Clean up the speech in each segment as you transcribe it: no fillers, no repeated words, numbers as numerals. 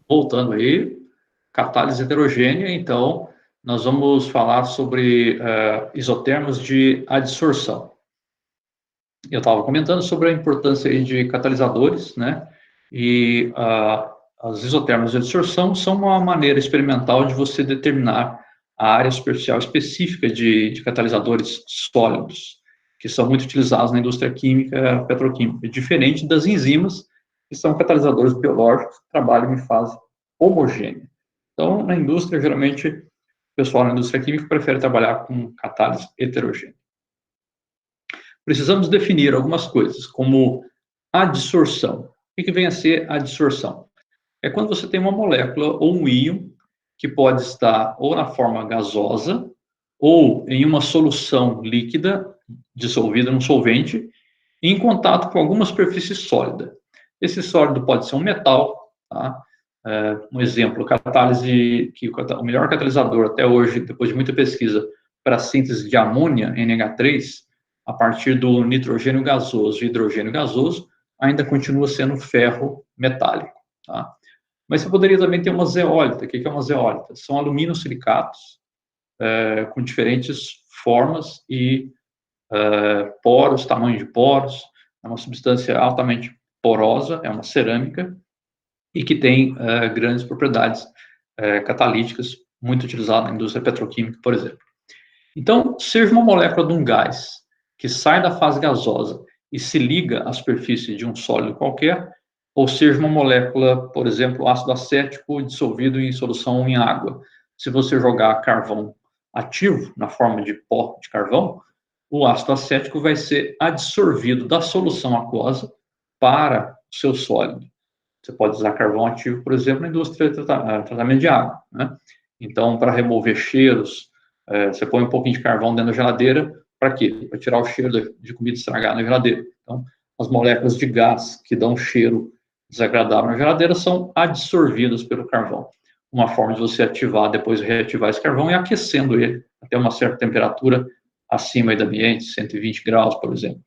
Voltando aí, catálise heterogênea, então, nós vamos falar sobre isotermos de adsorção. Eu estava comentando sobre a importância aí de catalisadores, né? E as isotermos de adsorção são uma maneira experimental de você determinar a área superficial específica de catalisadores sólidos, que são muito utilizados na indústria química, petroquímica, diferente das enzimas, que são catalisadores biológicos que trabalham em fase homogênea. Então, na indústria, geralmente, o pessoal na indústria química prefere trabalhar com catálise heterogênea. Precisamos definir algumas coisas, como adsorção. O que vem a ser adsorção? É quando você tem uma molécula ou um íon que pode estar ou na forma gasosa ou em uma solução líquida, dissolvida num solvente, em contato com alguma superfície sólida. Esse sólido pode ser um metal, tá? Um exemplo, catálise, que o melhor catalisador até hoje, depois de muita pesquisa, para a síntese de amônia, NH3, a partir do nitrogênio gasoso e hidrogênio gasoso, ainda continua sendo ferro metálico, tá? Mas você poderia também ter uma zeólita. O que é uma zeólita? São aluminosilicatos com diferentes formas e poros, tamanho de poros. É uma substância altamente porosa, é uma cerâmica, e que tem grandes propriedades catalíticas, muito utilizada na indústria petroquímica, por exemplo. Então, seja uma molécula de um gás que sai da fase gasosa e se liga à superfície de um sólido qualquer, ou seja uma molécula, por exemplo, ácido acético dissolvido em solução em água. Se você jogar carvão ativo na forma de pó de carvão, o ácido acético vai ser adsorvido da solução aquosa para o seu sólido. Você pode usar carvão ativo, por exemplo, na indústria de tratamento de água, né? Então, para remover cheiros, você põe um pouquinho de carvão dentro da geladeira, para quê? Para tirar o cheiro de comida estragada na geladeira. Então, as moléculas de gás que dão cheiro desagradável na geladeira são adsorvidas pelo carvão. Uma forma de você ativar, depois reativar esse carvão, é aquecendo ele até uma certa temperatura acima do ambiente, 120 graus, por exemplo.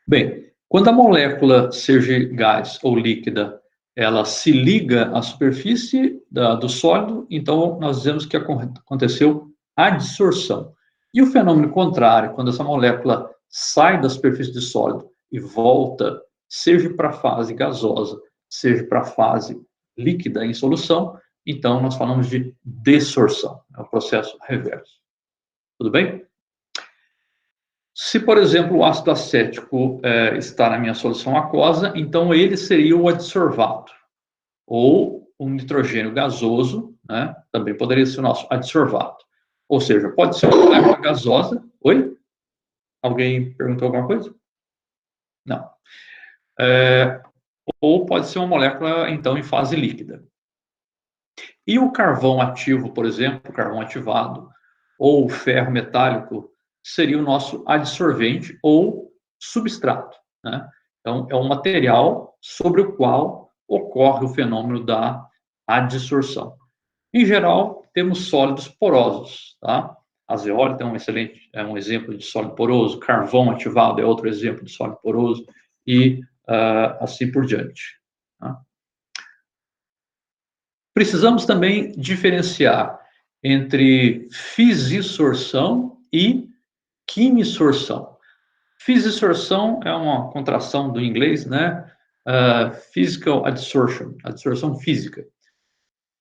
Bem, quando a molécula, seja gás ou líquida, ela se liga à superfície do sólido, então nós dizemos que aconteceu adsorção. E o fenômeno contrário, quando essa molécula sai da superfície do sólido e volta, seja para a fase gasosa, seja para a fase líquida em solução, então nós falamos de desorção, é o processo reverso. Tudo bem? Se, por exemplo, o ácido acético está na minha solução aquosa, então ele seria o adsorvato. Ou o nitrogênio gasoso, né, também poderia ser o nosso adsorvato. Ou seja, pode ser uma molécula gasosa. Oi? Alguém perguntou alguma coisa? Não. Ou pode ser uma molécula, então, em fase líquida. E o carvão ativo, por exemplo, o carvão ativado, ou o ferro metálico, seria o nosso adsorvente ou substrato, né? Então, é um material sobre o qual ocorre o fenômeno da adsorção. Em geral, temos sólidos porosos, tá? A zeólita é um exemplo de sólido poroso, carvão ativado é outro exemplo de sólido poroso, e assim por diante. Tá? Precisamos também diferenciar entre fisisorção e quimisorção. Fisisorção é uma contração do inglês, né? Physical adsorption, adsorção física.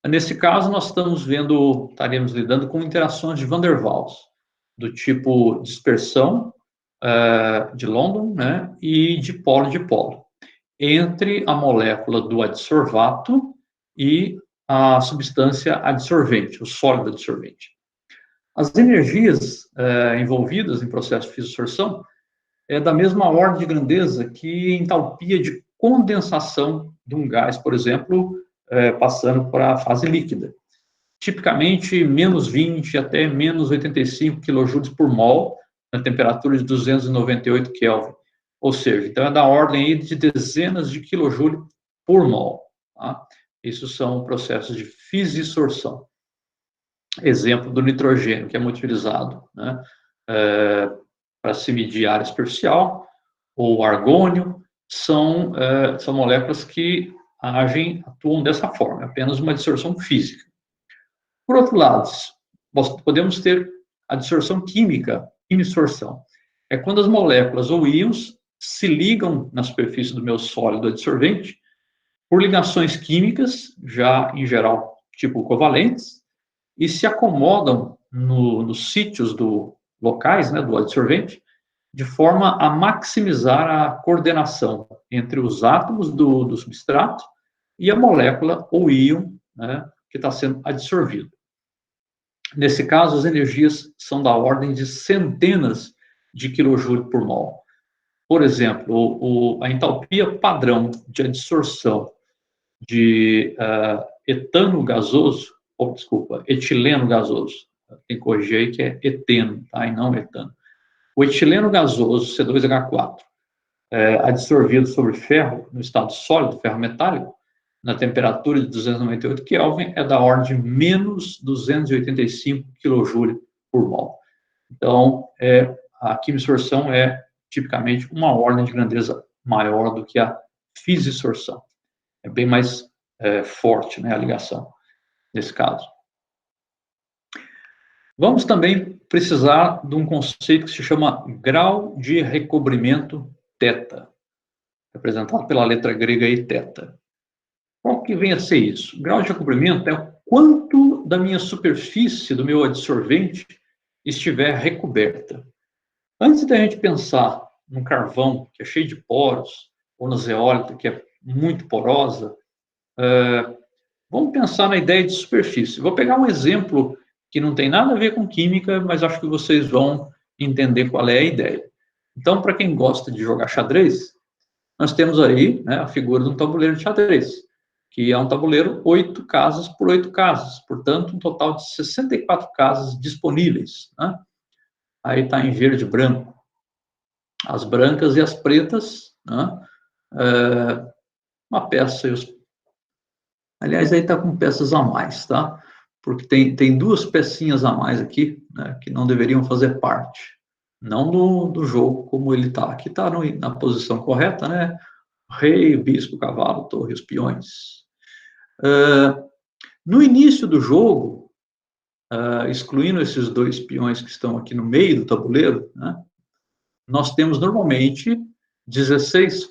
Nesse caso, nós estaremos lidando com interações de Van der Waals, do tipo dispersão de London, né? E de polo, entre a molécula do adsorvato e a substância adsorvente, o sólido adsorvente. As energias envolvidas em processo de fisisorção é da mesma ordem de grandeza que entalpia de condensação de um gás, por exemplo, passando para a fase líquida. Tipicamente, menos 20 até menos 85 kJ por mol, na temperatura de 298 Kelvin. Ou seja, então é da ordem aí de dezenas de quilojúlio por mol. Tá? Isso são processos de fisisorção. Exemplo do nitrogênio, que é muito utilizado, né? Para se medir área superficial, ou argônio, são moléculas que atuam dessa forma, é apenas uma dissorção física. Por outro lado, nós podemos ter a dissorção química, imsorção. É quando as moléculas ou íons se ligam na superfície do meu sólido adsorvente por ligações químicas, já em geral tipo covalentes, e se acomodam nos sítios locais, né, do adsorvente, de forma a maximizar a coordenação entre os átomos do substrato e a molécula ou íon, né, que está sendo adsorvido. Nesse caso, as energias são da ordem de centenas de kJ por mol. Por exemplo, a entalpia padrão de adsorção de etano gasoso, ou desculpa, etileno gasoso, tem que corrigir aí que é eteno, tá? E não etano. O etileno gasoso, C2H4, adsorvido sobre ferro, no estado sólido, ferro metálico, na temperatura de 298 Kelvin, é da ordem de menos 285 kJ por mol. Então, a quimisorção é tipicamente uma ordem de grandeza maior do que a fisisorção. É bem mais forte, né, a ligação, nesse caso. Vamos também precisar de um conceito que se chama grau de recobrimento θ, representado pela letra grega aí, θ. Qual que vem a ser isso? O grau de recobrimento é o quanto da minha superfície, do meu adsorvente, estiver recoberta. Antes da gente pensar no carvão, que é cheio de poros, ou na zeólita, que é muito porosa, vamos pensar na ideia de superfície. Vou pegar um exemplo que não tem nada a ver com química, mas acho que vocês vão entender qual é a ideia. Então, para quem gosta de jogar xadrez, nós temos aí, né, a figura de um tabuleiro de xadrez, que é um tabuleiro 8 casas por 8 casas, portanto, um total de 64 casas disponíveis, né? Aí está em verde e branco. As brancas e as pretas, né? Uma peça. Aliás, aí está com peças a mais, tá? Porque tem duas pecinhas a mais aqui, né, que não deveriam fazer parte. Não do jogo como ele está. Aqui está na posição correta, né? Rei, bispo, cavalo, torre, os peões. No início do jogo, excluindo esses dois peões que estão aqui no meio do tabuleiro, né, nós temos normalmente 16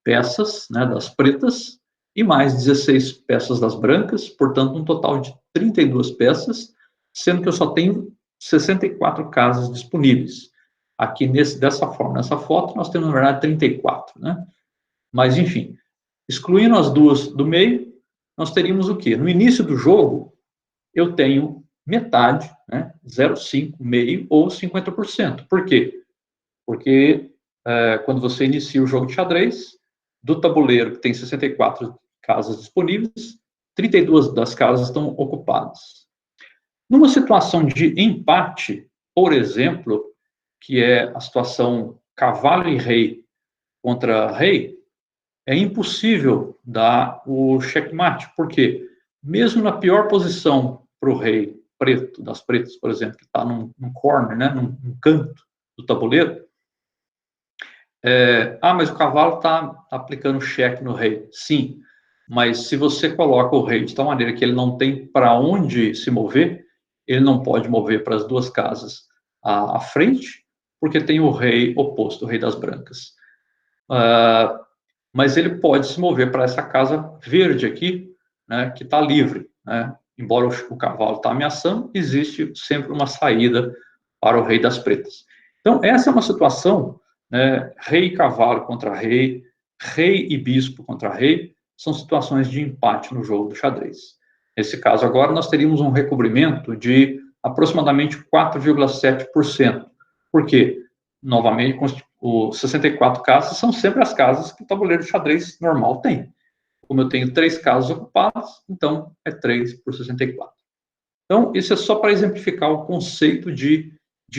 peças, né, das pretas e mais 16 peças das brancas, portanto, um total de 32 peças, sendo que eu só tenho 64 casas disponíveis. Aqui, dessa forma, nessa foto, nós temos, na verdade, 34, né? Mas, enfim, excluindo as duas do meio, nós teríamos o quê? No início do jogo, eu tenho metade, né? 0,5, meio ou 50%. Por quê? Porque quando você inicia o jogo de xadrez, do tabuleiro que tem 64 casas disponíveis, 32 das casas estão ocupadas. Numa situação de empate, por exemplo, que é a situação cavalo e rei contra rei, é impossível dar o checkmate, porque mesmo na pior posição para o rei preto, das pretas, por exemplo, que está num corner, né, num canto do tabuleiro, mas o cavalo está aplicando cheque no rei. Sim, mas se você coloca o rei de tal maneira que ele não tem para onde se mover, ele não pode mover para as duas casas à frente, porque tem o rei oposto, o rei das brancas. Mas ele pode se mover para essa casa verde aqui, né, que está livre, né? Embora o cavalo está ameaçando, existe sempre uma saída para o rei das pretas. Então, essa é uma situação, né, rei e cavalo contra rei, rei e bispo contra rei, são situações de empate no jogo do xadrez. Nesse caso agora, nós teríamos um recobrimento de aproximadamente 4,7%. Por quê? Novamente, os 64 casas são sempre as casas que o tabuleiro de xadrez normal tem. Como eu tenho 3 casas ocupadas, então é 3 por 64. Então, isso é só para exemplificar o conceito de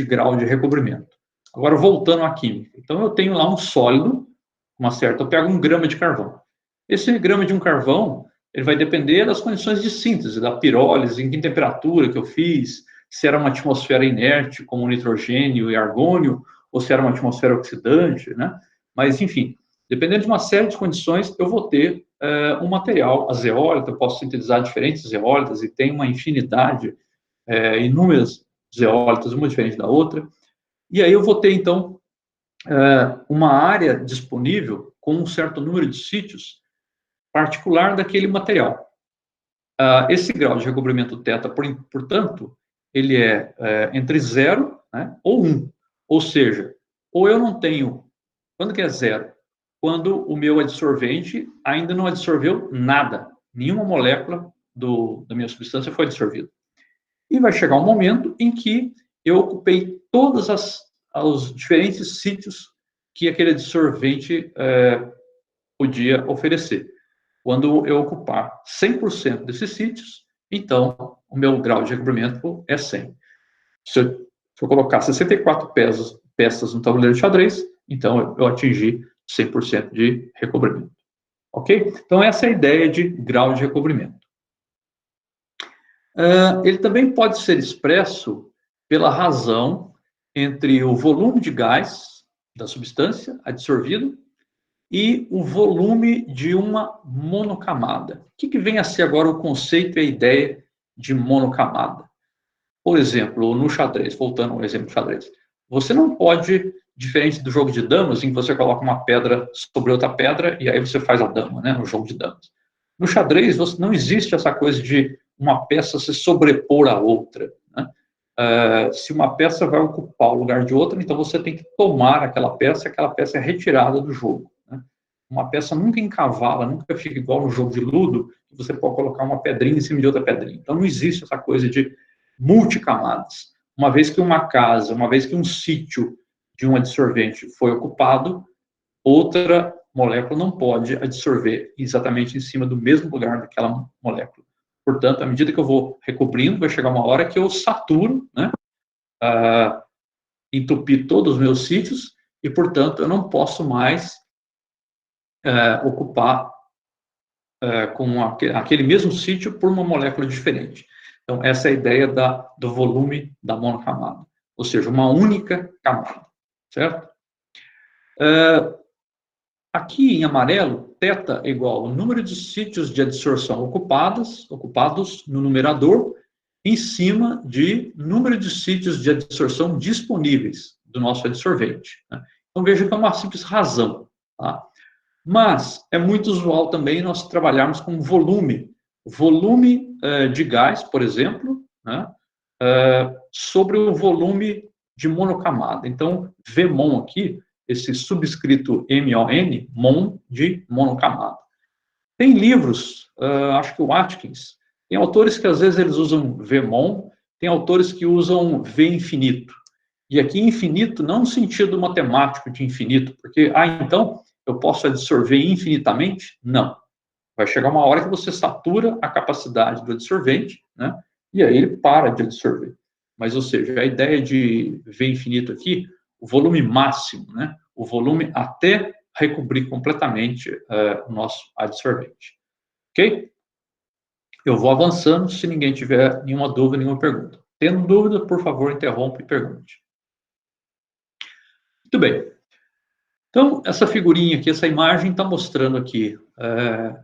grau de recobrimento. Agora, voltando à química. Então, eu tenho lá um sólido, eu pego 1 grama de carvão. Esse grama de um carvão, ele vai depender das condições de síntese, da pirólise, em que temperatura que eu fiz, se era uma atmosfera inerte, como nitrogênio e argônio, ou se era uma atmosfera oxidante, né? Mas, enfim, Dependendo de uma série de condições, eu vou ter um material, a zeólita, eu posso sintetizar diferentes zeólitas, e tem uma infinidade, inúmeras zeólitas, uma diferente da outra, e aí eu vou ter, então, uma área disponível com um certo número de sítios particular daquele material. Esse grau de recobrimento θ, portanto, ele é entre 0, né, ou 1. Ou seja, ou eu não tenho... Quando que é 0? Quando o meu adsorvente ainda não adsorveu nada. Nenhuma molécula da minha substância foi absorvida. E vai chegar um momento em que eu ocupei todos os diferentes sítios que aquele adsorvente podia oferecer. Quando eu ocupar 100% desses sítios, então o meu grau de recobrimento é 100. Se eu colocar 64 peças no tabuleiro de xadrez, então eu atingi 100% de recobrimento. Ok? Então, essa é a ideia de grau de recobrimento. Ele também pode ser expresso pela razão entre o volume de gás da substância adsorvido e o volume de uma monocamada. O que vem a ser agora o conceito e a ideia de monocamada? Por exemplo, no xadrez, voltando ao exemplo do xadrez, você não pode, diferente do jogo de damas, em que você coloca uma pedra sobre outra pedra e aí você faz a dama, né, no jogo de damas. No xadrez, não existe essa coisa de uma peça se sobrepor à outra, né? Se uma peça vai ocupar o lugar de outra, então você tem que tomar aquela peça é retirada do jogo, né? Uma peça nunca encavala, nunca fica igual no jogo de ludo, que você pode colocar uma pedrinha em cima de outra pedrinha. Então, não existe essa coisa de multicamadas. Uma vez que uma casa, uma vez que um sítio de um adsorvente foi ocupado, outra molécula não pode adsorver exatamente em cima do mesmo lugar daquela molécula. Portanto, à medida que eu vou recobrindo, vai chegar uma hora que eu saturo, né, entupir todos os meus sítios, e, portanto, eu não posso mais ocupar com aquele mesmo sítio por uma molécula diferente. Então, essa é a ideia do volume da monocamada, ou seja, uma única camada, certo? Aqui em amarelo, θ é igual ao número de sítios de adsorção ocupados no numerador, em cima de número de sítios de adsorção disponíveis do nosso adsorvente, né? Então, veja que é uma simples razão, tá? Mas é muito usual também nós trabalharmos com volume de gás, por exemplo, né, sobre o volume de monocamada. Então, Vmon aqui, esse subscrito MON, mon de monocamada. Tem livros, acho que o Atkins, tem autores que às vezes eles usam Vmon, tem autores que usam V infinito. E aqui infinito não no sentido matemático de infinito, porque, então, eu posso adsorver infinitamente? Não. Vai chegar uma hora que você satura a capacidade do adsorvente, né? E aí ele para de adsorver. Mas, ou seja, a ideia de V infinito aqui, o volume máximo, né? O volume até recobrir completamente o nosso adsorvente. Ok? Eu vou avançando, se ninguém tiver nenhuma dúvida, nenhuma pergunta. Tendo dúvida, por favor, interrompa e pergunte. Muito bem. Então, essa figurinha aqui, essa imagem está mostrando aqui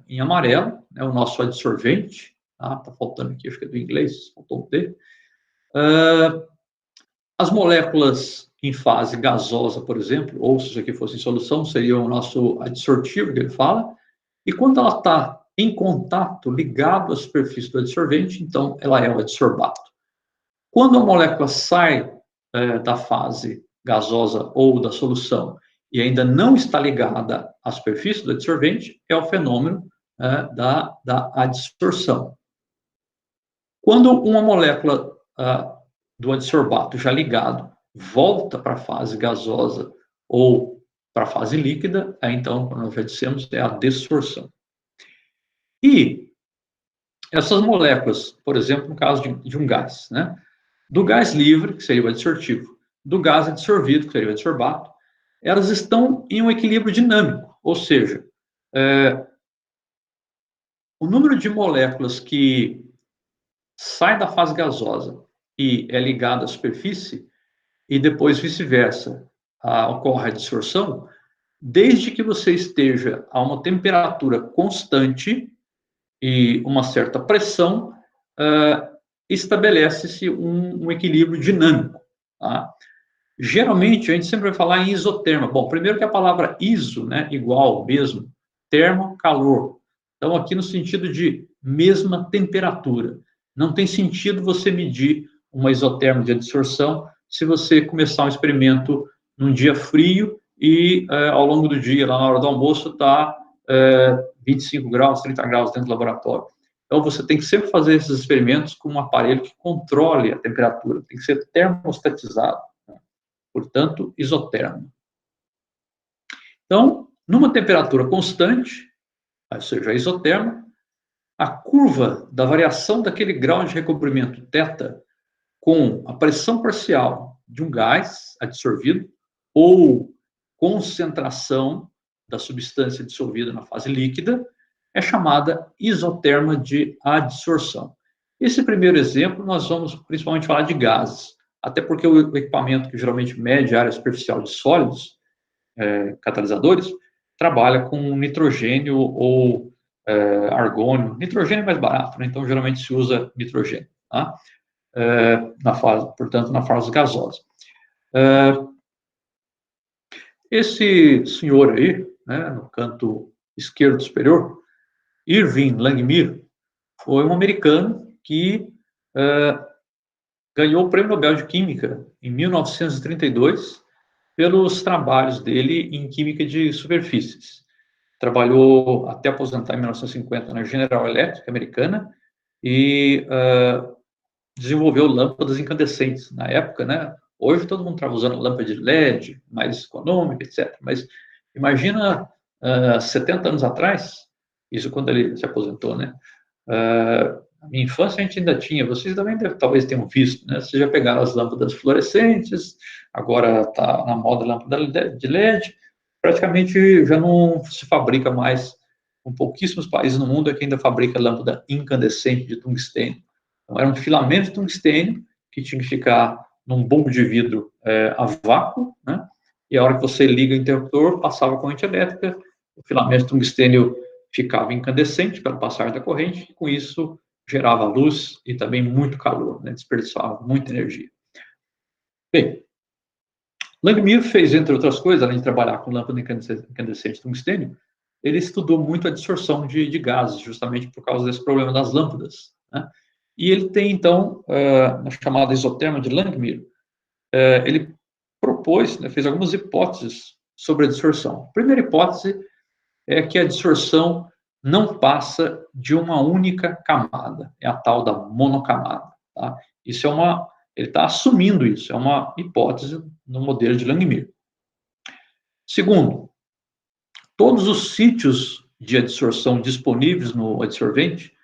em amarelo, né, o nosso adsorvente. Está faltando aqui, acho que é do inglês, faltou um D. As moléculas em fase gasosa, por exemplo, ou se isso aqui fosse em solução, seria o nosso adsortivo, que ele fala. E quando ela está em contato, ligado à superfície do adsorvente, então ela é o adsorbato. Quando a molécula sai da fase gasosa ou da solução e ainda não está ligada à superfície do adsorvente, é o fenômeno da adsorção. Quando uma molécula do adsorbato já ligado volta para a fase gasosa ou para a fase líquida, então, como nós já dissemos, é a dessorção. E essas moléculas, por exemplo, no caso de um gás, né? Do gás livre, que seria o adsortivo, do gás adsorvido, que seria o adsorbato, elas estão em um equilíbrio dinâmico, ou seja, o número de moléculas que sai da fase gasosa e é ligado à superfície, e depois vice-versa, ocorre a dissorção, desde que você esteja a uma temperatura constante e uma certa pressão, estabelece-se um equilíbrio dinâmico. Tá? Geralmente, a gente sempre vai falar em isoterma. Bom, primeiro que a palavra iso, né, igual, mesmo, termo, calor. Então, aqui no sentido de mesma temperatura. Não tem sentido você medir uma isoterma de adsorção se você começar um experimento num dia frio e ao longo do dia, lá na hora do almoço, está 25 graus, 30 graus dentro do laboratório. Então, você tem que sempre fazer esses experimentos com um aparelho que controle a temperatura, tem que ser termostatizado, né? Portanto, isotermo. Então, numa temperatura constante, ou seja, isoterma, a curva da variação daquele grau de recobrimento θ com a pressão parcial de um gás adsorvido ou concentração da substância dissolvida na fase líquida é chamada isoterma de adsorção. Esse primeiro exemplo, nós vamos principalmente falar de gases, até porque o equipamento que geralmente mede a área superficial de sólidos, catalisadores, trabalha com nitrogênio ou argônio. Nitrogênio é mais barato, né? Então geralmente se usa nitrogênio, tá? Portanto, na fase gasosa. Esse senhor aí, né, no canto esquerdo superior, Irving Langmuir, foi um americano que ganhou o Prêmio Nobel de Química em 1932 pelos trabalhos dele em química de superfícies. Trabalhou até aposentar em 1950 na General Electric americana e desenvolveu lâmpadas incandescentes na época, né? Hoje todo mundo estava usando lâmpada de LED, mais econômica, etc. Mas imagina 70 anos atrás, isso quando ele se aposentou, né? Na minha infância a gente ainda tinha, vocês também talvez tenham visto, né? Vocês já pegaram as lâmpadas fluorescentes, agora está na moda a lâmpada de LED, praticamente já não se fabrica mais, com pouquíssimos países no mundo é que ainda fabrica lâmpada incandescente de tungstênio. Então, era um filamento de tungstênio que tinha que ficar num bombo de vidro a vácuo, né? E a hora que você liga o interruptor, passava a corrente elétrica, o filamento de tungstênio ficava incandescente pelo passar da corrente, e com isso gerava luz e também muito calor, né? Desperdiçava muita energia. Bem, Langmuir fez, entre outras coisas, além de trabalhar com lâmpada incandescente de tungstênio, ele estudou muito a dissorção de gases, justamente por causa desse problema das lâmpadas, né? E ele tem, então, a chamada isoterma de Langmuir, ele propôs, né, fez algumas hipóteses sobre a dissorção. A primeira hipótese é que a dissorção não passa de uma única camada, é a tal da monocamada. Tá? Isso ele está assumindo isso, é uma hipótese no modelo de Langmuir. Segundo, todos os sítios de adsorção disponíveis no adsorvente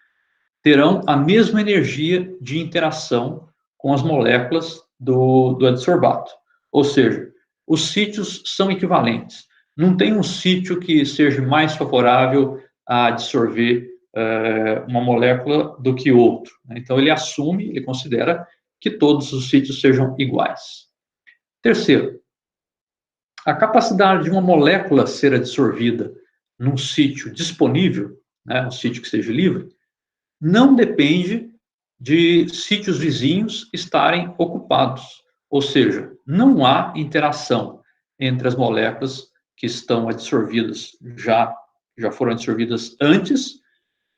terão a mesma energia de interação com as moléculas do adsorbato. Ou seja, os sítios são equivalentes. Não tem um sítio que seja mais favorável a absorver uma molécula do que outro. Então, ele assume, ele considera que todos os sítios sejam iguais. Terceiro, a capacidade de uma molécula ser absorvida num sítio disponível, né, um sítio que seja livre, não depende de sítios vizinhos estarem ocupados. Ou seja, não há interação entre as moléculas que estão adsorvidas, já foram adsorvidas antes,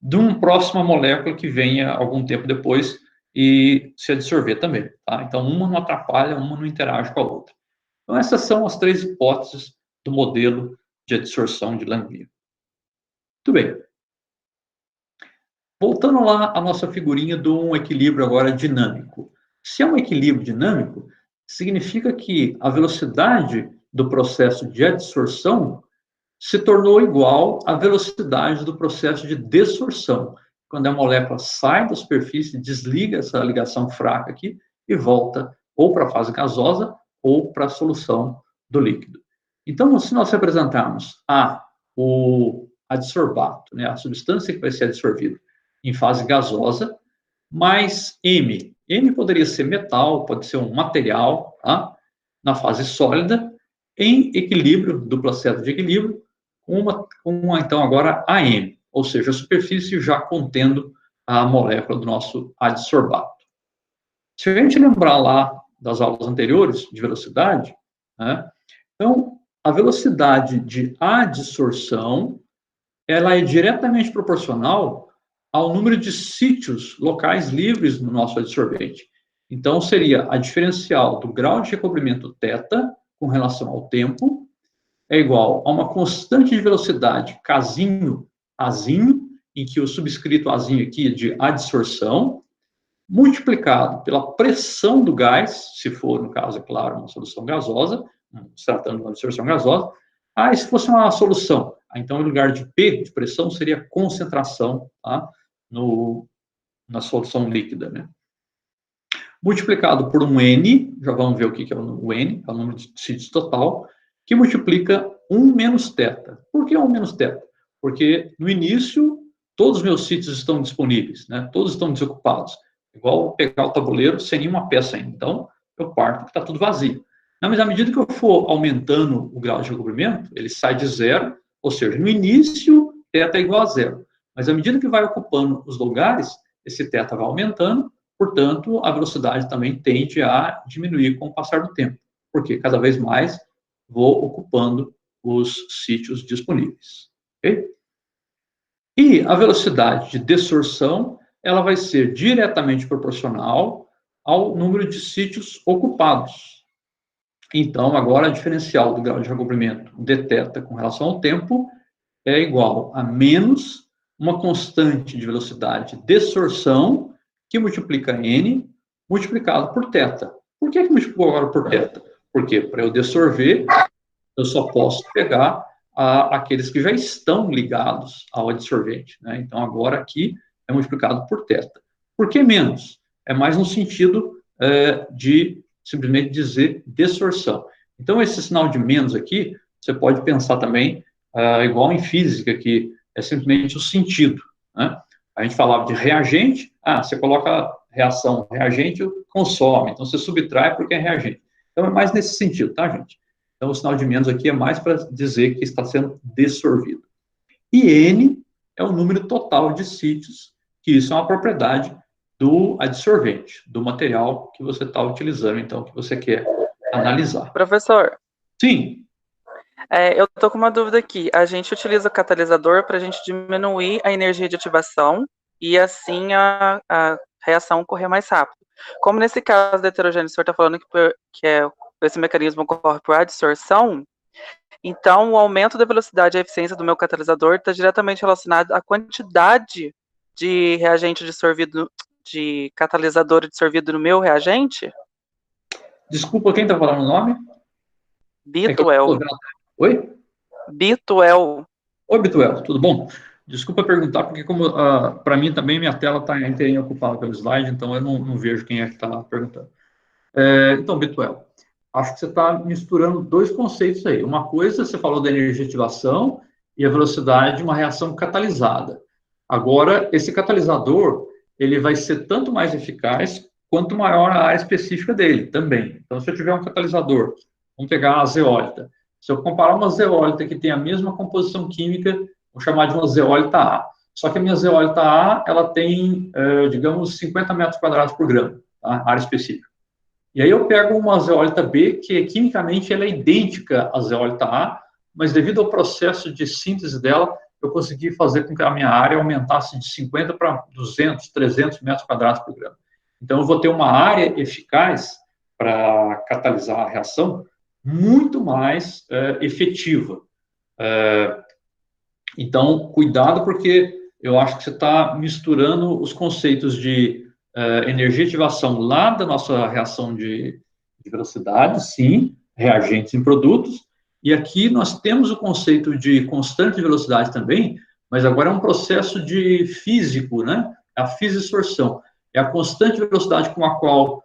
de uma próxima molécula que venha algum tempo depois e se adsorver também. Tá? Então, uma não atrapalha, uma não interage com a outra. Então, essas são as três hipóteses do modelo de adsorção de Langmuir. Muito bem. Voltando lá à nossa figurinha de um equilíbrio agora dinâmico. Se é um equilíbrio dinâmico, significa que a velocidade do processo de adsorção se tornou igual à velocidade do processo de desorção, quando a molécula sai da superfície, desliga essa ligação fraca aqui e volta ou para a fase gasosa ou para a solução do líquido. Então, se nós representarmos o adsorbato, né, a substância que vai ser adsorvida, em fase gasosa, mais M poderia ser metal, pode ser um material, tá? Na fase sólida, em equilíbrio, dupla seta de equilíbrio, então, agora AM, ou seja, a superfície já contendo a molécula do nosso adsorbato. Se a gente lembrar lá das aulas anteriores, de velocidade, né, então, a velocidade de adsorção, ela é diretamente proporcional ao número de sítios locais livres no nosso adsorvente. Então, seria a diferencial do grau de recobrimento θ com relação ao tempo, é igual a uma constante de velocidade Kzinho, Azinho, em que o subscrito Azinho aqui é de adsorção, multiplicado pela pressão do gás, se for, no caso, é claro, uma solução gasosa, se tratando de uma absorção gasosa. E se fosse uma solução? Então, em lugar de P, de pressão, seria concentração, tá? Na solução líquida, né? Multiplicado por um N, já vamos ver o que é o N, é o número de sítios total, que multiplica 1 menos θ. Por que 1 menos θ? Porque, no início, todos os meus sítios estão disponíveis, né? Todos estão desocupados. Igual pegar o tabuleiro sem nenhuma peça ainda. Então, eu parto porque está tudo vazio. Mas, à medida que eu for aumentando o grau de recobrimento, ele sai de zero, ou seja, no início, θ é igual a zero. Mas, à medida que vai ocupando os lugares, esse θ vai aumentando, portanto, a velocidade também tende a diminuir com o passar do tempo, porque cada vez mais vou ocupando os sítios disponíveis. Okay? E a velocidade de desorção, ela vai ser diretamente proporcional ao número de sítios ocupados. Então, agora, a diferencial do grau de recobrimento dθ com relação ao tempo é igual a menos uma constante de velocidade de desorção que multiplica n multiplicado por θ. Por que multiplicou agora por θ? Porque para eu dessorver, eu só posso pegar aqueles que já estão ligados ao adsorvente, né? Então, agora aqui é multiplicado por θ. Por que menos? É mais no sentido de simplesmente dizer desorção. Então, esse sinal de menos aqui, você pode pensar também, igual em física, que é simplesmente o sentido, né? A gente falava de reagente, você coloca reação, reagente consome, então você subtrai porque é reagente. Então, é mais nesse sentido, tá, gente? Então, o sinal de menos aqui é mais para dizer que está sendo dessorvido. E N é o número total de sítios, que isso é uma propriedade do adsorvente, do material que você está utilizando, então, que você quer analisar. Professor. Sim. Eu estou com uma dúvida aqui. A gente utiliza o catalisador para a gente diminuir a energia de ativação e, assim, a reação ocorrer mais rápido. Como nesse caso da heterogêneo, o senhor está falando que esse mecanismo ocorre por adsorção, então o aumento da velocidade e eficiência do meu catalisador está diretamente relacionado à quantidade de reagente dissolvido, de catalisador dissolvido no meu reagente? Desculpa, quem está falando o nome? Bituel. Oi? Bituel. Oi, Bituel, tudo bom? Desculpa perguntar, porque como para mim também minha tela está inteirinha ocupada pelo slide, então eu não vejo quem é que está perguntando. Então, Bituel, acho que você está misturando dois conceitos aí. Uma coisa, você falou da energia de ativação e a velocidade de uma reação catalisada. Agora, esse catalisador, ele vai ser tanto mais eficaz quanto maior a área específica dele também. Então, se eu tiver um catalisador, vamos pegar a zeólita. Se eu comparar uma zeólita que tem a mesma composição química, vou chamar de uma zeólita A. Só que a minha zeólita A, ela tem, digamos, 50 metros quadrados por grama, tá? Área específica. E aí eu pego uma zeólita B, que quimicamente ela é idêntica à zeólita A, mas devido ao processo de síntese dela, eu consegui fazer com que a minha área aumentasse de 50 para 200, 300 metros quadrados por grama. Então, eu vou ter uma área eficaz para catalisar a reação muito mais efetiva. Então, cuidado, porque eu acho que você está misturando os conceitos de energia de ativação lá da nossa reação de velocidade, sim, reagentes em produtos, e aqui nós temos o conceito de constante de velocidade também, mas agora é um processo de físico, né? A fisisorção. É a constante velocidade com a qual,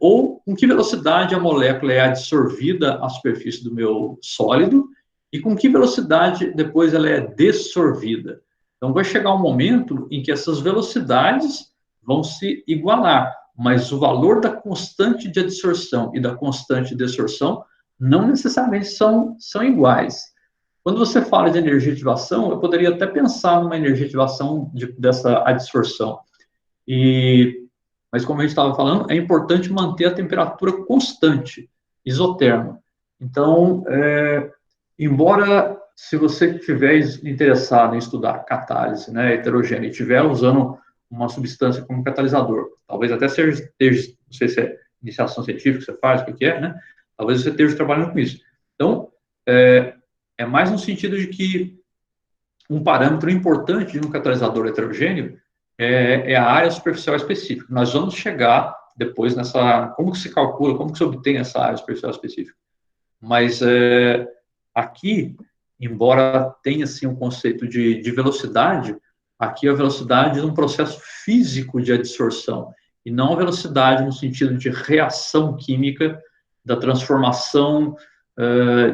ou com que velocidade a molécula é adsorvida à superfície do meu sólido, e com que velocidade depois ela é dessorvida. Então, vai chegar um momento em que essas velocidades vão se igualar, mas o valor da constante de adsorção e da constante de desorção não necessariamente são iguais. Quando você fala de energia de ativação, eu poderia até pensar numa energia de ativação dessa adsorção. Mas como a gente estava falando, é importante manter a temperatura constante, isoterma. Então, embora, se você estiver interessado em estudar catálise, né, heterogênea, e estiver usando uma substância como catalisador, talvez até seja, não sei se é iniciação científica que você faz, o que é, né? Talvez você esteja trabalhando com isso. Então, é mais no sentido de que um parâmetro importante de um catalisador heterogêneo é a área superficial específica. Nós vamos chegar depois nessa... Como que se calcula, como que se obtém essa área superficial específica? Mas aqui, embora tenha assim, um conceito de velocidade, aqui é a velocidade de um processo físico de adsorção, e não a velocidade no sentido de reação química da transformação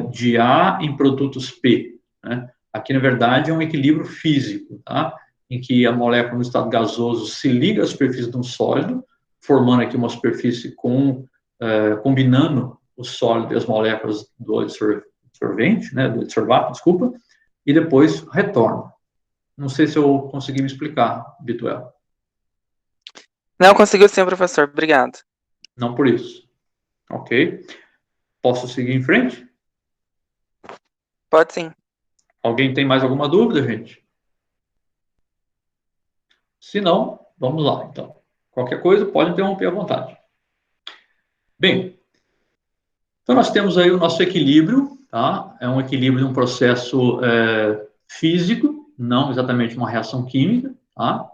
de A em produtos P, né? Aqui, na verdade, é um equilíbrio físico, tá? Em que a molécula no estado gasoso se liga à superfície de um sólido, formando aqui uma superfície combinando o sólido e as moléculas do adsorvente, né, do adsorvato, desculpa, e depois retorna. Não sei se eu consegui me explicar, Bituel. Não, conseguiu sim, professor. Obrigado. Não por isso. Ok. Posso seguir em frente? Pode sim. Alguém tem mais alguma dúvida, gente? Se não, vamos lá, então. Qualquer coisa, pode interromper à vontade. Bem, então nós temos aí o nosso equilíbrio, tá? É um equilíbrio de um processo físico, não exatamente uma reação química, tá?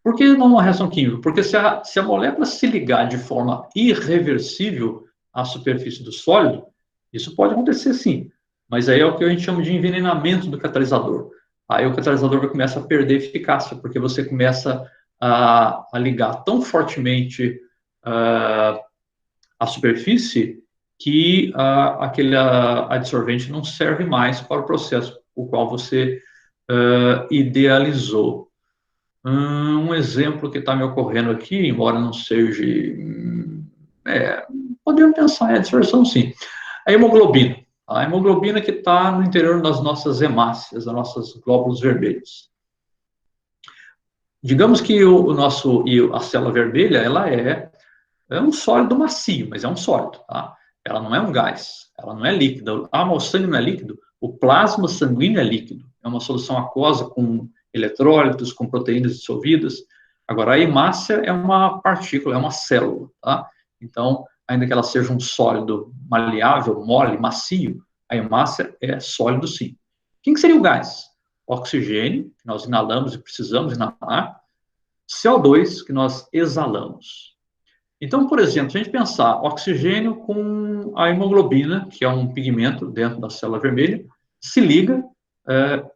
Por que não uma reação química? Porque se a molécula se ligar de forma irreversível à superfície do sólido, isso pode acontecer sim, mas aí é o que a gente chama de envenenamento do catalisador. Aí o catalisador vai começar a perder eficácia, porque você começa a ligar tão fortemente a superfície que aquele adsorvente não serve mais para o processo o qual você idealizou. Um exemplo que está me ocorrendo aqui, embora não seja... podemos pensar em adsorção, sim. A hemoglobina. A hemoglobina que está no interior das nossas hemácias, das nossas glóbulos vermelhos. Digamos que a célula vermelha, ela é um sólido macio, mas é um sólido, tá? Ela não é um gás, ela não é líquida. Mas o sangue não é líquido? O plasma sanguíneo é líquido. É uma solução aquosa com eletrólitos, com proteínas dissolvidas. Agora, a hemácia é uma partícula, é uma célula, tá? Então, ainda que ela seja um sólido maleável, mole, macio, a hemácia é sólido, sim. Quem que seria o gás? Oxigênio, que nós inalamos e precisamos inalar. CO2, que nós exalamos. Então, por exemplo, se a gente pensar oxigênio com a hemoglobina, que é um pigmento dentro da célula vermelha, se liga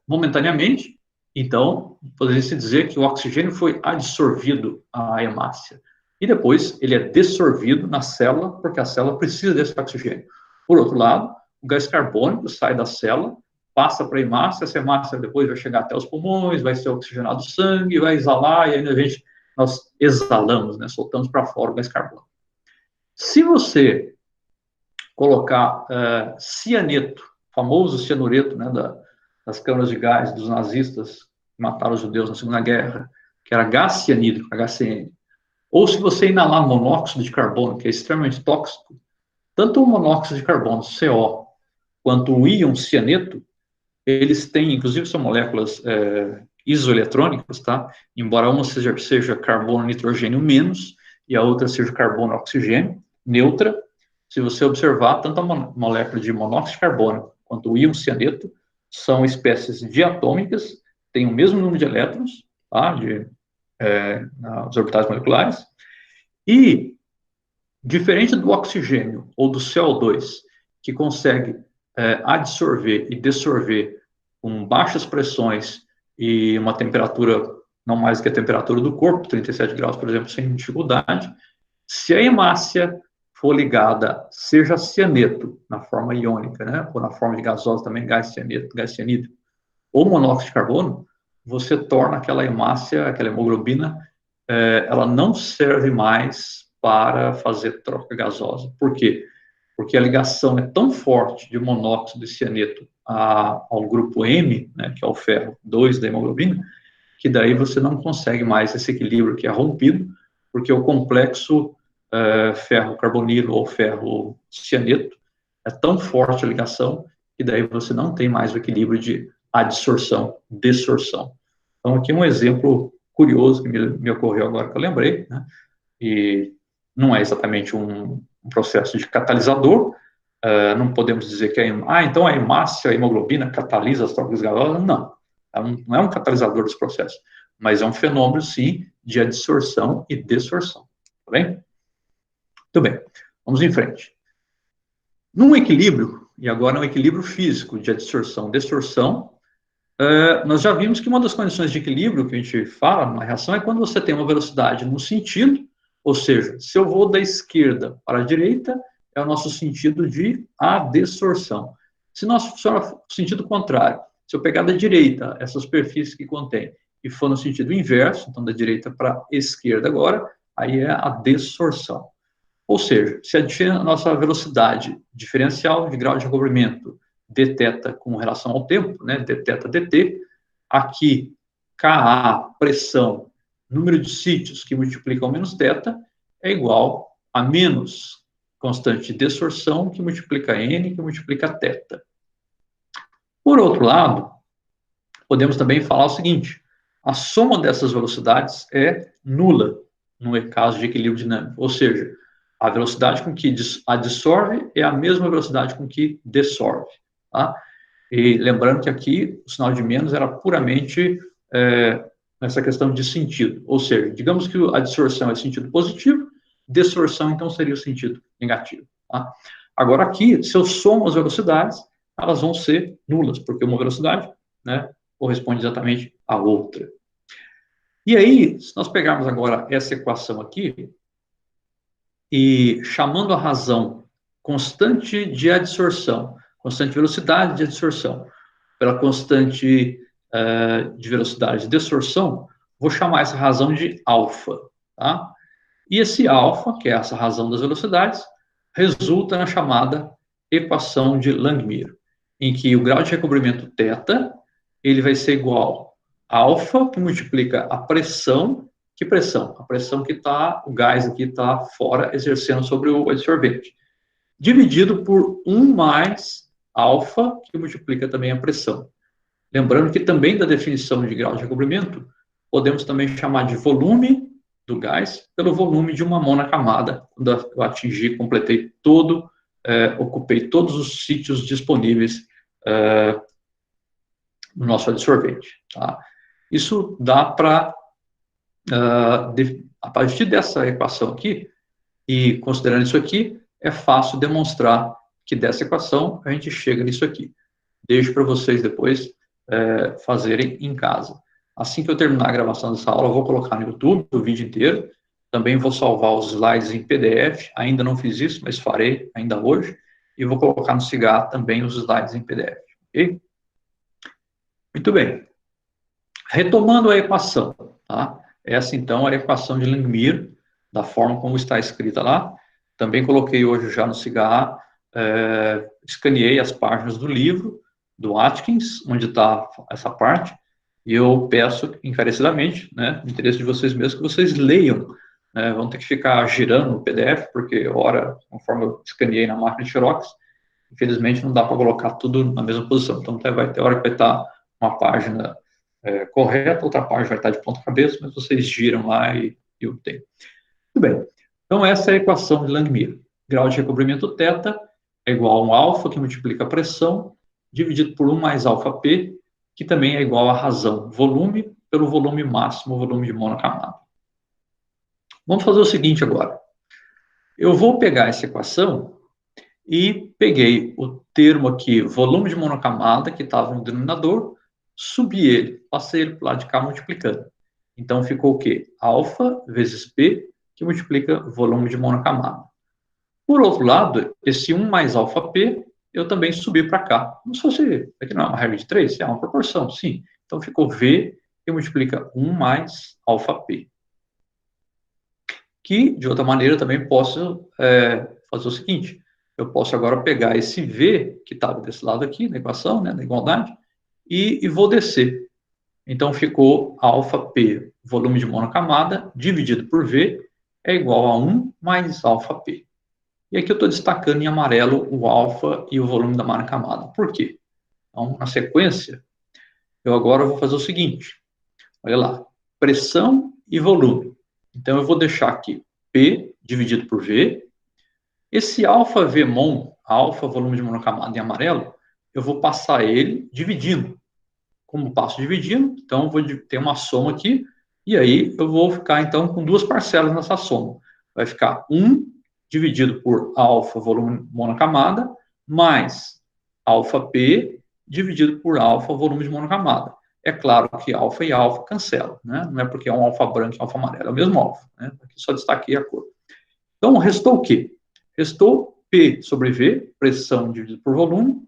momentaneamente, então, poderia-se dizer que o oxigênio foi adsorvido à hemácia. E depois ele é dessorvido na célula, porque a célula precisa desse oxigênio. Por outro lado, o gás carbônico sai da célula, passa para a hemácia, essa hemácia depois vai chegar até os pulmões, vai ser oxigenado o sangue, vai exalar, e aí nós exalamos, né, soltamos para fora o gás carbônico. Se você colocar cianeto, famoso cianureto, né, das câmaras de gás dos nazistas que mataram os judeus na Segunda Guerra, que era gás cianídrico, HCN, ou se você inalar monóxido de carbono, que é extremamente tóxico, tanto o monóxido de carbono, CO, quanto o íon cianeto, eles têm, inclusive, são moléculas isoeletrônicas, tá? Embora uma seja carbono nitrogênio menos e a outra seja carbono oxigênio, neutra. Se você observar, tanto a molécula de monóxido de carbono quanto o íon cianeto são espécies diatômicas, têm o mesmo número de elétrons, tá? Nas orbitais moleculares, e, diferente do oxigênio ou do CO2, que consegue adsorver e dessorver com baixas pressões e uma temperatura não mais que a temperatura do corpo, 37 graus, por exemplo, sem dificuldade, se a hemácia for ligada, seja cianeto, na forma iônica, né, ou na forma de gasosa também, gás cianeto, gás cianídrico, ou monóxido de carbono, você torna aquela hemácia, aquela hemoglobina, ela não serve mais para fazer troca gasosa. Por quê? porque a ligação é tão forte de monóxido de cianeto ao grupo M, né, que é o ferro 2 da hemoglobina, que daí você não consegue mais esse equilíbrio que é rompido, porque o complexo ferro carbonilo ou ferro cianeto é tão forte a ligação que daí você não tem mais o equilíbrio de adsorção, desorção. Então, aqui um exemplo curioso que me ocorreu agora que eu lembrei, né? E não é exatamente um processo de catalisador, não podemos dizer que então a hemácia, a hemoglobina catalisa as trocas gasosas, não. Não é um catalisador desse processo, mas é um fenômeno, sim, de adsorção e desorção. Tá bem? Muito bem. Vamos em frente. Num equilíbrio, e agora é um equilíbrio físico de adsorção, desorção, nós já vimos que uma das condições de equilíbrio que a gente fala numa reação é quando você tem uma velocidade no sentido, ou seja, se eu vou da esquerda para a direita, é o nosso sentido de adsorção. Se nós funciona no sentido contrário, se eu pegar da direita essa superfície que contém e for no sentido inverso, então da direita para a esquerda agora, aí é a desorção. Ou seja, se a nossa velocidade diferencial de grau de recobrimento dθ com relação ao tempo, né, dθ dt, aqui Ka, pressão, número de sítios que multiplicam menos θ, é igual a menos constante de desorção que multiplica n, que multiplica θ. Por outro lado, podemos também falar o seguinte, a soma dessas velocidades é nula no caso de equilíbrio dinâmico, ou seja, a velocidade com que adsorve é a mesma velocidade com que desorve. Tá? E lembrando que aqui o sinal de menos era puramente nessa questão de sentido. Ou seja, digamos que a adsorção é sentido positivo, desorção então seria o sentido negativo. Tá? Agora aqui, se eu somo as velocidades, elas vão ser nulas, porque uma velocidade, né, corresponde exatamente à outra. E aí, se nós pegarmos agora essa equação aqui, e chamando a razão constante de adsorção, constante de velocidade de adsorção, pela constante de velocidade de desorção, vou chamar essa razão de alfa. Tá? E esse alfa, que é essa razão das velocidades, resulta na chamada equação de Langmuir, em que o grau de recobrimento θ ele vai ser igual a alfa, que multiplica a pressão. Que pressão? A pressão que está, o gás aqui está fora, exercendo sobre o adsorvente. Dividido por 1 mais alfa, que multiplica também a pressão. Lembrando que também da definição de grau de recobrimento, podemos também chamar de volume do gás pelo volume de uma mão na camada, quando eu atingi, completei todo, ocupei todos os sítios disponíveis no nosso adsorvente. Tá? Isso dá para a partir dessa equação aqui, e considerando isso aqui, é fácil demonstrar que dessa equação a gente chega nisso aqui. Deixo para vocês depois fazerem em casa. Assim que eu terminar a gravação dessa aula, eu vou colocar no YouTube o vídeo inteiro. Também vou salvar os slides em PDF. Ainda não fiz isso, mas farei ainda hoje. E vou colocar no Cigar também os slides em PDF. Ok? Muito bem. Retomando a equação, tá? Essa, então, é a equação de Langmuir, da forma como está escrita lá. Também coloquei hoje já no Cigar, escaneei as páginas do livro, do Atkins, onde está essa parte, e eu peço encarecidamente, né, no interesse de vocês mesmos, que vocês leiam, né, vão ter que ficar girando o PDF, porque, ora, conforme eu escaneei na máquina de Xerox, infelizmente não dá para colocar tudo na mesma posição, então vai ter hora que vai estar uma página correta, outra página vai estar de ponta cabeça, mas vocês giram lá e obtêm. Muito bem, então essa é a equação de Langmuir. Grau de recobrimento θ é igual a um alfa, que multiplica a pressão, dividido por 1 mais alfa P, que também é igual a razão volume pelo volume máximo, volume de mão na camada. Vamos fazer o seguinte agora. Eu vou pegar essa equação e peguei o termo aqui, volume de mão na camada, que estava no denominador, subi ele, passei ele para o lado de cá multiplicando. Então ficou o quê? Alfa vezes P, que multiplica volume de mão na camada. Por outro lado, esse 1 mais alfa P, eu também subi para cá. Como se fosse, aqui não é uma regra de 3, é uma proporção, sim. Então ficou V, que multiplica 1 mais alfa P. Que, de outra maneira, também posso fazer o seguinte, eu posso agora pegar esse V, que estava desse lado aqui, na equação, né, da igualdade, e vou descer. Então, ficou αP, volume de monocamada, dividido por V, é igual a 1 mais αP. E aqui eu estou destacando em amarelo o alfa e o volume da monocamada. Por quê? Então, na sequência, eu agora vou fazer o seguinte. Olha lá, pressão e volume. Então, eu vou deixar aqui P dividido por V. Esse alfa Vmon, alfa volume de monocamada em amarelo, eu vou passar ele dividindo. Como passo dividindo, então eu vou ter uma soma aqui, e aí eu vou ficar, então, com duas parcelas nessa soma. Vai ficar 1 dividido por alfa volume de monocamada, mais alfa P dividido por alfa volume de monocamada. É claro que alfa e alfa cancelam, né? Não é porque é um alfa branco e um alfa amarelo, é o mesmo alfa, né? Aqui só destaquei a cor. Então, restou o quê? Restou P sobre V, pressão dividido por volume,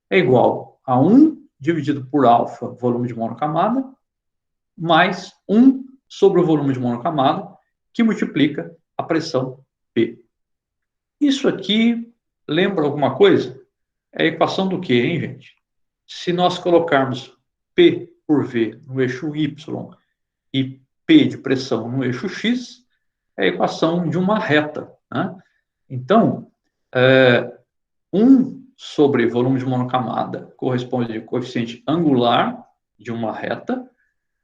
é igual a 1 dividido por alfa, volume de monocamada, mais 1 sobre o volume de monocamada, que multiplica a pressão P. Isso aqui lembra alguma coisa? É a equação do quê, hein, gente? Se nós colocarmos P por V no eixo Y e P de pressão no eixo X, é a equação de uma reta, né? Então, 1 sobre volume de monocamada corresponde ao coeficiente angular de uma reta,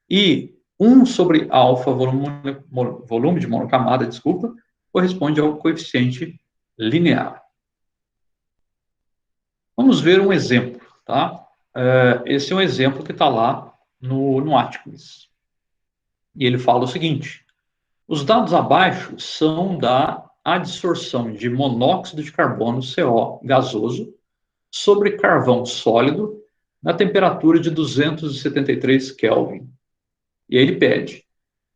e 1 sobre alfa volume de monocamada, desculpa, corresponde ao coeficiente linear. Vamos ver um exemplo, tá? Esse é um exemplo que está lá no Atlas. E ele fala o seguinte: os dados abaixo são da adsorção de monóxido de carbono, CO, gasoso, sobre carvão sólido na temperatura de 273 Kelvin. E aí ele pede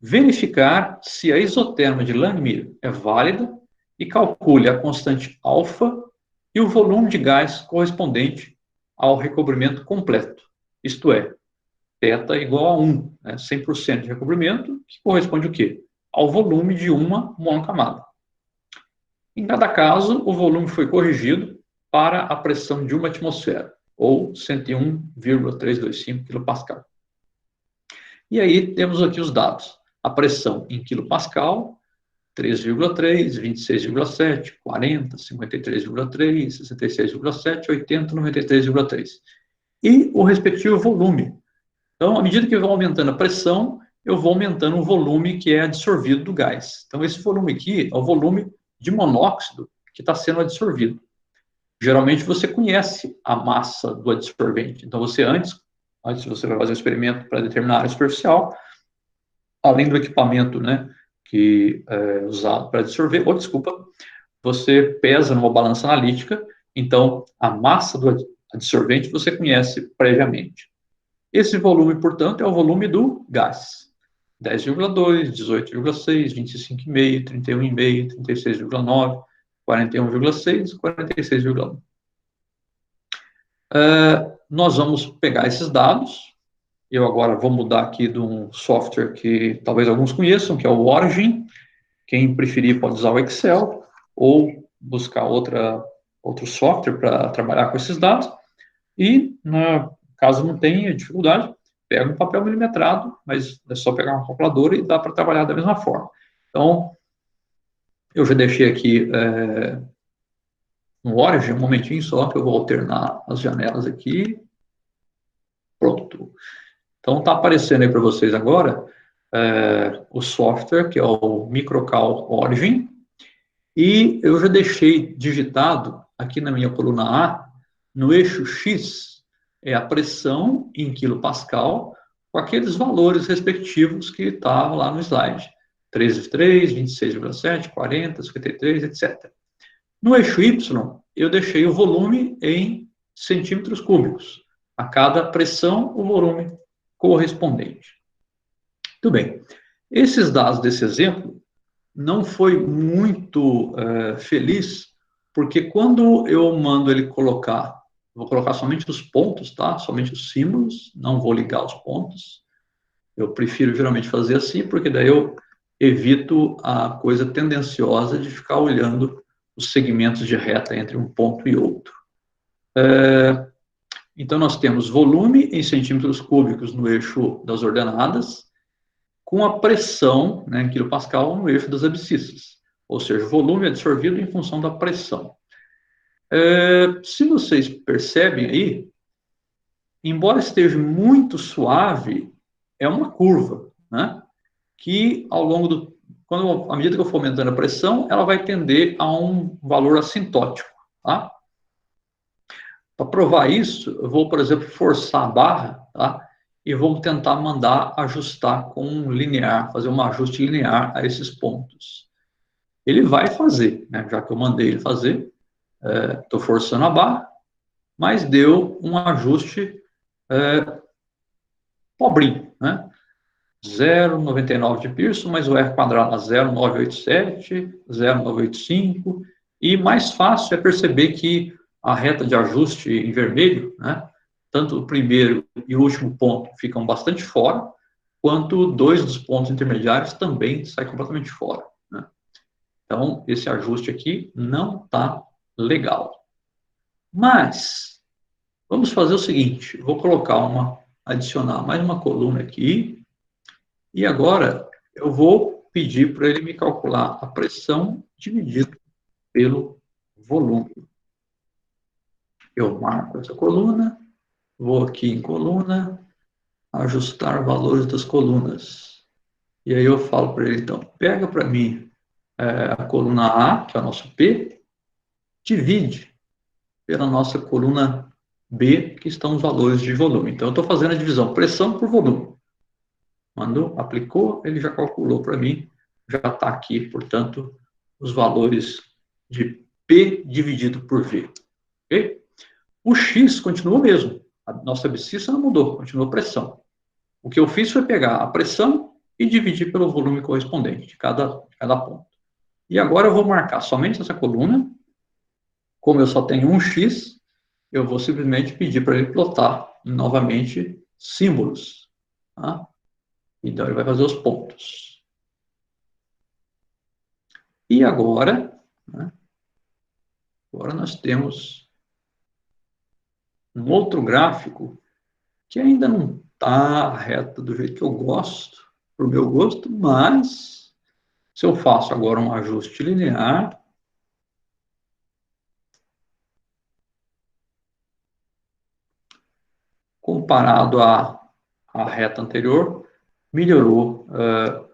verificar se a isoterma de Langmuir é válida e calcule a constante alfa e o volume de gás correspondente ao recobrimento completo, isto é, θ igual a 1, né, 100% de recobrimento, que corresponde o quê? Ao volume de uma monocamada. Em cada caso, o volume foi corrigido para a pressão de uma atmosfera, ou 101,325 kPa. E aí temos aqui os dados. A pressão em quilopascal, 3,3, 26,7, 40, 53,3, 66,7, 80, 93,3. E o respectivo volume. Então, à medida que eu vou aumentando a pressão, eu vou aumentando o volume que é absorvido do gás. Então, esse volume aqui é o volume de monóxido que está sendo absorvido. Geralmente, você conhece a massa do adsorvente. Então, você antes você vai fazer um experimento para determinar a área superficial, além do equipamento, né, que é usado para absorver, você pesa numa balança analítica, então a massa do adsorvente você conhece previamente. Esse volume, portanto, é o volume do gás. 10,2, 18,6, 25,5, 31,5, 36,9, 41,6, 46,1. Nós vamos pegar esses dados. Eu agora vou mudar aqui de um software que talvez alguns conheçam, que é o Origin. Quem preferir pode usar o Excel ou buscar outro software para trabalhar com esses dados. E, caso não tenha dificuldade, pega um papel milimetrado, mas é só pegar uma calculadora e dá para trabalhar da mesma forma. Então, eu já deixei aqui no Origin, um momentinho só, que eu vou alternar as janelas aqui. Pronto. Então, está aparecendo aí para vocês agora o software, que é o Microcal Origin, e eu já deixei digitado aqui na minha coluna A, no eixo X, é a pressão em quilopascal, com aqueles valores respectivos que estavam lá no slide. 13,3, 26,7, 40, 53, etc. No eixo Y, eu deixei o volume em centímetros cúbicos. A cada pressão, o volume correspondente. Muito bem. Esses dados desse exemplo não foi muito feliz, porque quando eu mando ele colocar, vou colocar somente os pontos, tá? Somente os símbolos, não vou ligar os pontos. Eu prefiro geralmente fazer assim, porque daí eu evito a coisa tendenciosa de ficar olhando os segmentos de reta entre um ponto e outro. Então, nós temos volume em centímetros cúbicos no eixo das ordenadas, com a pressão, né, em quilopascal, no eixo das abscissas. Ou seja, volume absorvido em função da pressão. Se vocês percebem aí, embora esteja muito suave, é uma curva, né, que ao longo do... à medida que eu for aumentando a pressão, ela vai tender a um valor assintótico, tá? Para provar isso, eu vou, por exemplo, forçar a barra, tá? E vou tentar mandar ajustar com um linear, fazer um ajuste linear a esses pontos. Ele vai fazer, né? Já que eu mandei ele fazer, estou forçando a barra, mas deu um ajuste pobrinho, né? 0,99 de Pearson, mais o R quadrado a 0,987, 0,985, e mais fácil é perceber que a reta de ajuste em vermelho, né, tanto o primeiro e o último ponto ficam bastante fora, quanto dois dos pontos intermediários também saem completamente fora, né? Então, esse ajuste aqui não está legal. Mas, vamos fazer o seguinte, vou colocar adicionar mais uma coluna aqui, e agora eu vou pedir para ele me calcular a pressão dividido pelo volume. Eu marco essa coluna, vou aqui em coluna, ajustar valores das colunas. E aí eu falo para ele, então, pega para mim a coluna A, que é o nosso P, divide pela nossa coluna B, que estão os valores de volume. Então, eu estou fazendo a divisão pressão por volume. Mandou, aplicou, ele já calculou para mim, já está aqui, portanto, os valores de P dividido por V. Okay? O X continua o mesmo. A nossa abscissa não mudou, continuou pressão. O que eu fiz foi pegar a pressão e dividir pelo volume correspondente de cada ponto. E agora eu vou marcar somente essa coluna. Como eu só tenho um X, eu vou simplesmente pedir para ele plotar novamente símbolos. Tá? Então, ele vai fazer os pontos. E agora, né, agora nós temos um outro gráfico que ainda não está reto do jeito que eu gosto, para o meu gosto, mas se eu faço agora um ajuste linear, comparado à reta anterior, melhorou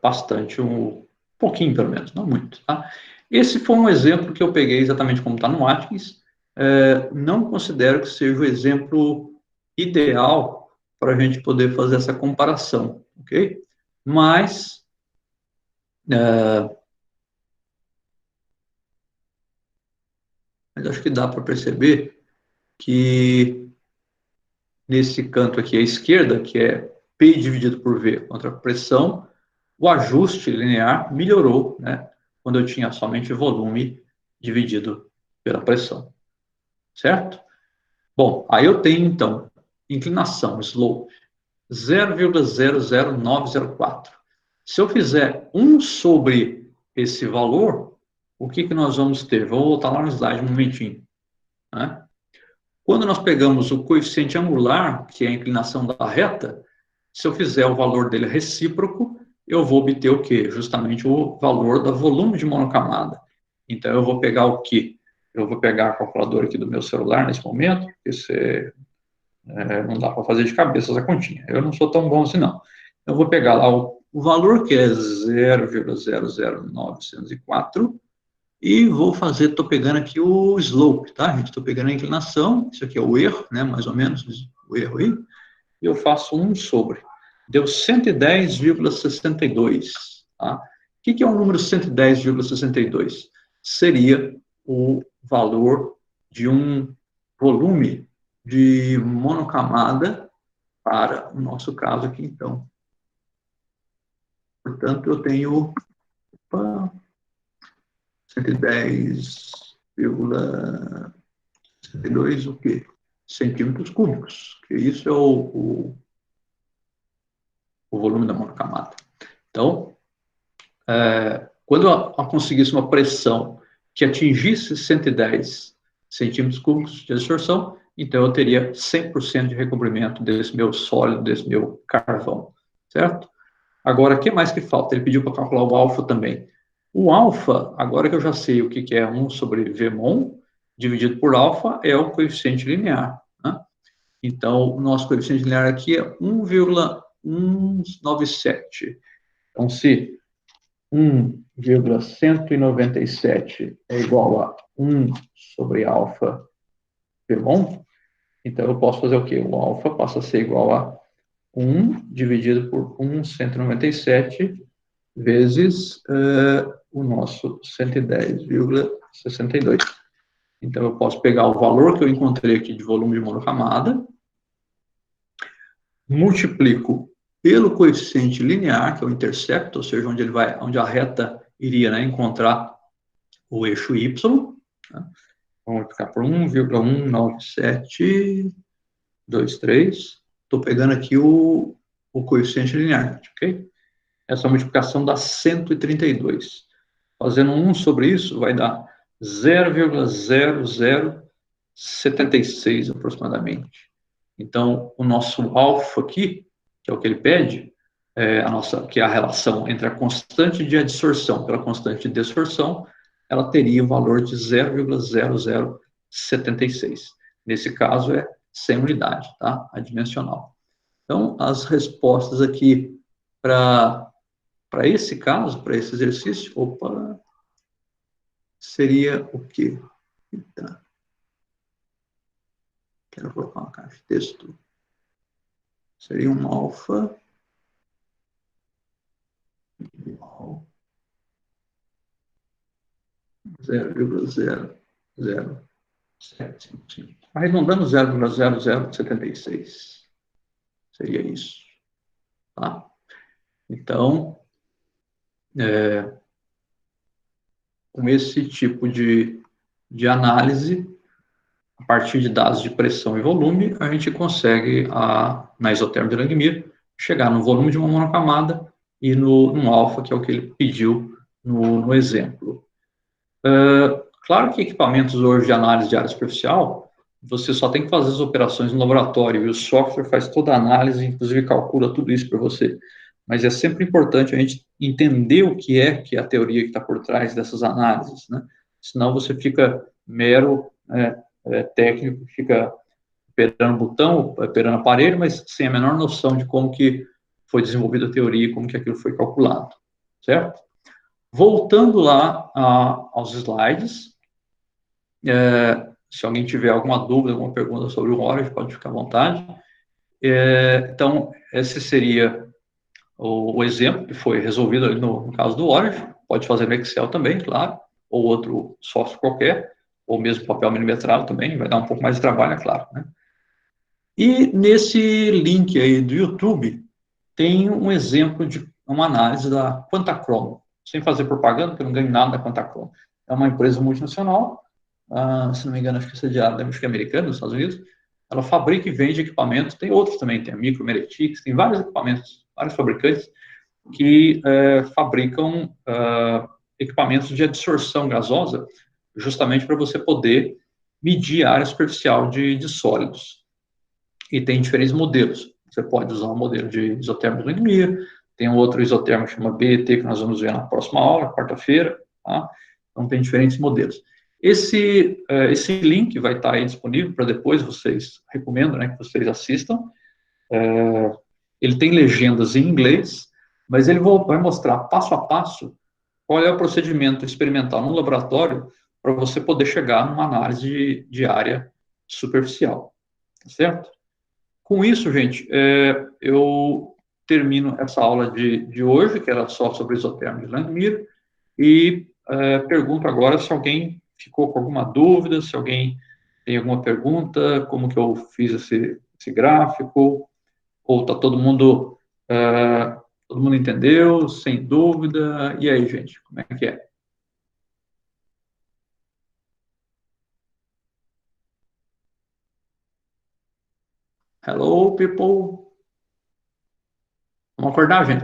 bastante, um pouquinho pelo menos, não muito. Tá? Esse foi um exemplo que eu peguei exatamente como está no Atkins. Não considero que seja o exemplo ideal para a gente poder fazer essa comparação, ok? Mas acho que dá para perceber que nesse canto aqui à esquerda, que é P dividido por V contra a pressão, o ajuste linear melhorou, né, quando eu tinha somente volume dividido pela pressão, certo? Bom, aí eu tenho, então, inclinação, slope, 0,00904. Se eu fizer 1 sobre esse valor, o que nós vamos ter? Vou voltar lá no slide um momentinho. Né? Quando nós pegamos o coeficiente angular, que é a inclinação da reta, se eu fizer o valor dele recíproco, eu vou obter o quê? Justamente o valor do volume de monocamada. Então, eu vou pegar o quê? Eu vou pegar a calculadora aqui do meu celular nesse momento, porque não dá para fazer de cabeça essa continha. Eu não sou tão bom assim, não. Eu vou pegar lá o valor, que é 0,00904, e vou fazer, estou pegando aqui o slope, tá, gente? Estou pegando a inclinação, isso aqui é o erro, né, mais ou menos, o erro aí, e eu faço 1 sobre. Deu 110,62, tá? O que é o número 110,62? Seria o valor de um volume de monocamada para o nosso caso aqui, então. Portanto, eu tenho 110,62 o quê? Centímetros cúbicos, que isso é o volume da monocamada. Então, quando eu conseguisse uma pressão que atingisse 110 centímetros cúbicos de adsorção, então eu teria 100% de recobrimento desse meu sólido, desse meu carvão, certo? Agora, o que mais que falta? Ele pediu para calcular o alfa também. O alfa, agora que eu já sei o que é 1 sobre Vmon, dividido por alfa, é o coeficiente linear, né? Então, o nosso coeficiente linear aqui é 1,197. Então, se 1,197 é igual a 1 sobre alfa Vmon, então eu posso fazer o quê? O alfa passa a ser igual a 1 dividido por 1,197 vezes o nosso 110,62. Então, eu posso pegar o valor que eu encontrei aqui de volume de monocamada, multiplico pelo coeficiente linear, que é o intercepto, ou seja, onde ele vai, onde a reta iria, né, encontrar o eixo y, né? Vamos multiplicar por 1,19723. Estou pegando aqui o coeficiente linear, ok? Essa multiplicação dá 132. Fazendo 1 sobre isso, vai dar 0,0076 aproximadamente. Então, o nosso alfa aqui, que é o que ele pede, que é a relação entre a constante de adsorção pela constante de desorção, ela teria o valor de 0,0076. Nesse caso, é 100 unidade, tá? Adimensional. Então, as respostas aqui para esse caso, para esse exercício, seria o quê? Então, quero colocar uma caixa de texto. Seria um alfa igual 0,0075. Arredondando 0,0076. Seria isso. Tá? Então, com esse tipo de análise, a partir de dados de pressão e volume, a gente consegue, na isotérmica de Langmuir, chegar no volume de uma monocamada e no alfa, que é o que ele pediu no exemplo. Claro que equipamentos hoje de análise de área superficial, você só tem que fazer as operações no laboratório e o software faz toda a análise, inclusive calcula tudo isso para você. Mas é sempre importante a gente entender o que é a teoria que está por trás dessas análises, né? Senão você fica mero técnico, fica operando botão, operando aparelho, mas sem a menor noção de como que foi desenvolvida a teoria e como que aquilo foi calculado, certo? Voltando lá aos slides, se alguém tiver alguma dúvida, alguma pergunta sobre o Orange, pode ficar à vontade. Então, esse seria o exemplo que foi resolvido ali no caso do Orange. Pode fazer no Excel também, claro, ou outro software qualquer, ou mesmo papel milimetrado também, vai dar um pouco mais de trabalho, é claro, né? E nesse link aí do YouTube, tem um exemplo de uma análise da Quantachrome, sem fazer propaganda, porque eu não ganho nada da Quantachrome. É uma empresa multinacional, se não me engano, acho que é sediada, acho que é americana, nos Estados Unidos. Ela fabrica e vende equipamentos, tem outros também, tem a Micro, Meretix, tem vários equipamentos, vários fabricantes que fabricam equipamentos de adsorção gasosa, justamente para você poder medir a área superficial de sólidos. E tem diferentes modelos. Você pode usar um modelo de isotérmico do Langmuir, tem um outro isotérmico que chama BET, que nós vamos ver na próxima aula, quarta-feira, tá? Então, tem diferentes modelos. Esse link vai estar aí disponível para depois vocês, recomendo, né, que vocês assistam. Ele tem legendas em inglês, mas ele vai mostrar passo a passo qual é o procedimento experimental no laboratório para você poder chegar numa análise de área superficial, tá certo? Com isso, gente, eu termino essa aula de hoje, que era só sobre isotérmica de Langmuir, e pergunto agora se alguém ficou com alguma dúvida, se alguém tem alguma pergunta, como que eu fiz esse gráfico, ou está todo mundo entendeu, sem dúvida, e aí, gente, como é que é? Hello, people! Vamos acordar, gente?